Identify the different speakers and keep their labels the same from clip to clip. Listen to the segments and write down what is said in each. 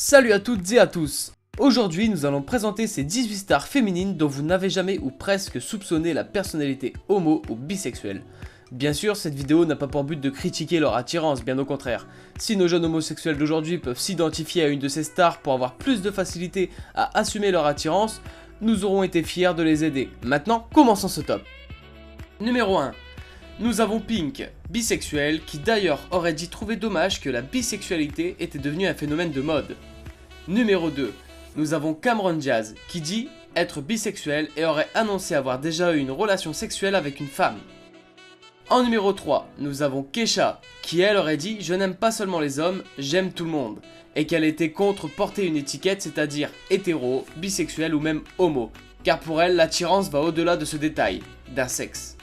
Speaker 1: Salut à toutes et à tous. Aujourd'hui nous allons présenter ces 18 stars féminines dont vous n'avez jamais ou presque soupçonné la personnalité homo ou bisexuelle. Bien sûr, cette vidéo n'a pas pour but de critiquer leur attirance, bien au contraire. Si nos jeunes homosexuels d'aujourd'hui peuvent s'identifier à une de ces stars pour avoir plus de facilité à assumer leur attirance, nous aurons été fiers de les aider. Maintenant, commençons ce top. Numéro 1. Nous avons Pink, bisexuelle, qui d'ailleurs aurait dit trouver dommage que la bisexualité était devenue un phénomène de mode. Numéro 2. Nous avons Cameron Diaz, qui dit être bisexuelle et aurait annoncé avoir déjà eu une relation sexuelle avec une femme. En numéro 3, nous avons Kesha, qui elle aurait dit « Je n'aime pas seulement les hommes, j'aime tout le monde » et qu'elle était contre porter une étiquette, c'est-à-dire hétéro, bisexuel ou même homo, car pour elle l'attirance va au-delà de ce détail, d'un sexe.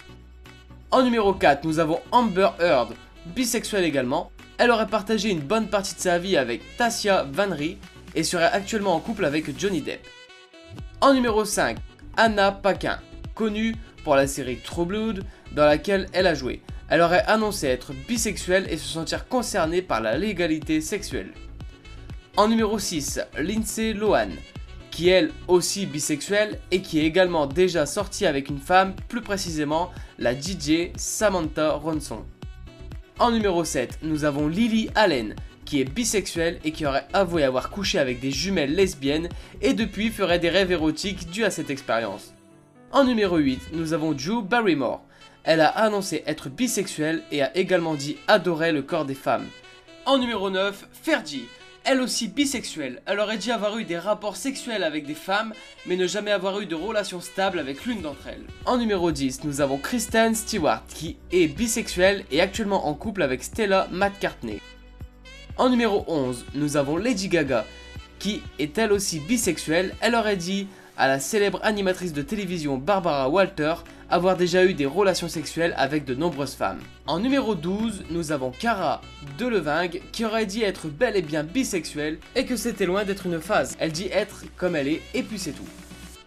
Speaker 1: En numéro 4, nous avons Amber Heard, bisexuelle également. Elle aurait partagé une bonne partie de sa vie avec Tassia Vanry et serait actuellement en couple avec Johnny Depp. En numéro 5, Anna Paquin, connue pour la série True Blood dans laquelle elle a joué. Elle aurait annoncé être bisexuelle et se sentir concernée par la légalité sexuelle. En numéro 6, Lindsay Lohan, qui est elle aussi bisexuelle et qui est également déjà sortie avec une femme, plus précisément la DJ Samantha Ronson. En numéro 7, nous avons Lily Allen, qui est bisexuelle et qui aurait avoué avoir couché avec des jumelles lesbiennes et depuis ferait des rêves érotiques dus à cette expérience. En numéro 8, nous avons Drew Barrymore. Elle a annoncé être bisexuelle et a également dit adorer le corps des femmes. En numéro 9, Fergie. Elle aussi bisexuelle, elle aurait dit avoir eu des rapports sexuels avec des femmes, mais ne jamais avoir eu de relation stable avec l'une d'entre elles. En numéro 10, nous avons Kristen Stewart, qui est bisexuelle et actuellement en couple avec Stella McCartney. En numéro 11, nous avons Lady Gaga, qui est elle aussi bisexuelle, elle aurait dit à la célèbre animatrice de télévision Barbara Walter avoir déjà eu des relations sexuelles avec de nombreuses femmes. En numéro 12, nous avons Cara Delevingne qui aurait dit être bel et bien bisexuelle et que c'était loin d'être une phase. Elle dit être comme elle est et puis c'est tout.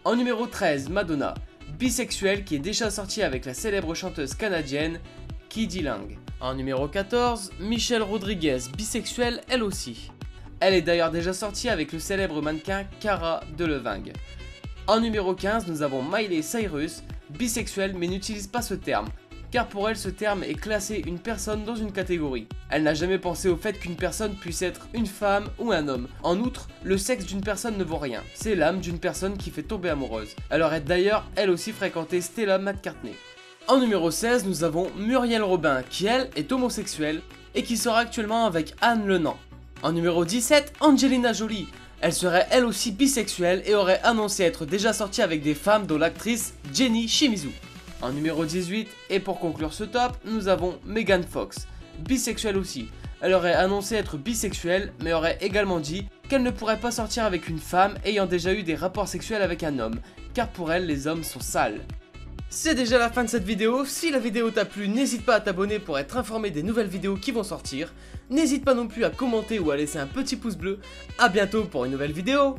Speaker 1: En numéro 13, Madonna, bisexuelle qui est déjà sortie avec la célèbre chanteuse canadienne Kiddy Lang. En numéro 14, Michelle Rodriguez, bisexuelle elle aussi. Elle est d'ailleurs déjà sortie avec le célèbre mannequin Cara Delevingne. En numéro 15, nous avons Miley Cyrus, bisexuelle mais n'utilise pas ce terme, car pour elle ce terme est classer une personne dans une catégorie. Elle n'a jamais pensé au fait qu'une personne puisse être une femme ou un homme. En outre, le sexe d'une personne ne vaut rien, c'est l'âme d'une personne qui fait tomber amoureuse. Elle aurait d'ailleurs elle aussi fréquenté Stella McCartney. En numéro 16, nous avons Muriel Robin, qui elle est homosexuelle et qui sort actuellement avec Anne Lenant. En numéro 17, Angelina Jolie. Elle serait elle aussi bisexuelle et aurait annoncé être déjà sortie avec des femmes dont l'actrice Jenny Shimizu. En numéro 18, et pour conclure ce top, nous avons Megan Fox, bisexuelle aussi. Elle aurait annoncé être bisexuelle mais aurait également dit qu'elle ne pourrait pas sortir avec une femme ayant déjà eu des rapports sexuels avec un homme, car pour elle les hommes sont sales. C'est déjà la fin de cette vidéo, si la vidéo t'a plu, n'hésite pas à t'abonner pour être informé des nouvelles vidéos qui vont sortir. N'hésite pas non plus à commenter ou à laisser un petit pouce bleu. A bientôt pour une nouvelle vidéo.